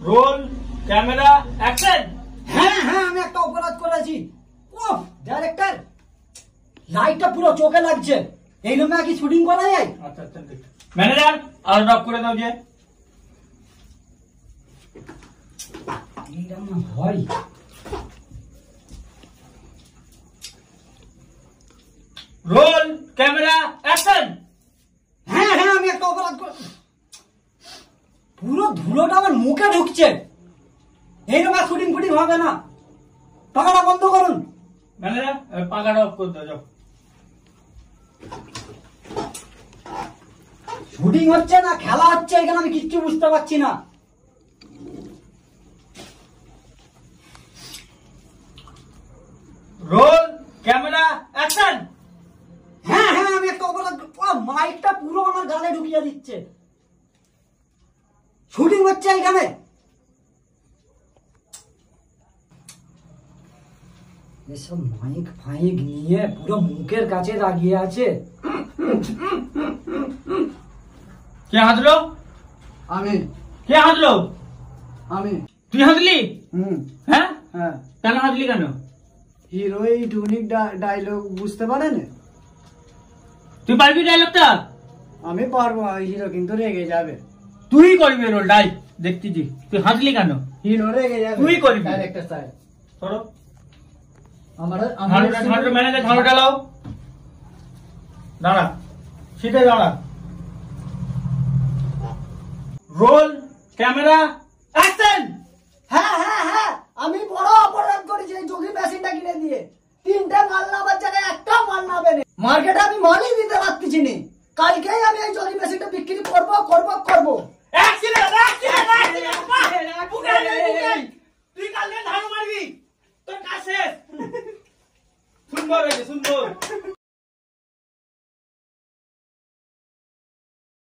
Roll camera action. হ্যাঁ হ্যাঁ আমি একটা অপরাধ করেছি। ওহ ডাইরেক্টর, লাইটটা পুরো চোখে লাগছে, এই রুমে কি শুটিং করা যায়? আচ্ছা আচ্ছা ম্যানেজার আর ড্রপ করে দাও যে এইরকম হয়। Roll camera action. হ্যাঁ হ্যাঁ আমি একটা অপরাধ করে, পুরো ধুলোটা আমার মুখে ঢুকছে, এই রুমে শুটিং ফুটিং হবে না, টাকাটা বন্ধ করুন। ম্যানেজার পাখাটা অফ করে দাও যাও। শুটিং হচ্ছে না খেলা হচ্ছে এখানে, আমি কিচ্ছু বুঝতে পারছি না। Roll camera action. হ্যাঁ হ্যাঁ আমি একটা অপরাধ, মাইকটা পুরো আমার গালে ঢুকিয়ে দিচ্ছে, শুটিং হচ্ছে এখানে। এসব মাইক ফাইক নিয়ে পুরো মুখের কাছে লাগিয়ে আছে। কে হাতলো? আমি। কে হাতলো? আমি। তুই হাতলি? হ্যাঁ হ্যাঁ। কেন হাতলি কেন? হিরো এই টুনিক ডায়লগ বুঝতে পারেন? তুই পারবি ডায়লগটা? আমি পারবো, হিরো কিন্তু রেগে যাবে। তুই করবি রোলটাই দেখতেছি। তুই হাসলি কেন? হিরো রেগে যাবে। তুই করবি ডাইরেক্টর সাহেব। ধরো আমার ম্যানেজার ঝাড়ুটা লাও। দাঁড়া সিটে দাঁড়া। Roll camera action. হ্যাঁ হ্যাঁ হ্যাঁ আমি বড় অপরাধ করেছি এই যোগী মেশিনটা কিনে দিয়ে। 3টে মাল নাবার জায়গায় একটা মাল নাবে না, মার্কেটে আমি মালই দিতে পারতেছি না। কালকেই আমি এই যোগী মেশিনটা বিক্রি করবো করবো করবো। তুই কালকে ঝাড়ু মারবি, তোর কাজ শেষ। সুন্দর হয়েছে সুন্দর।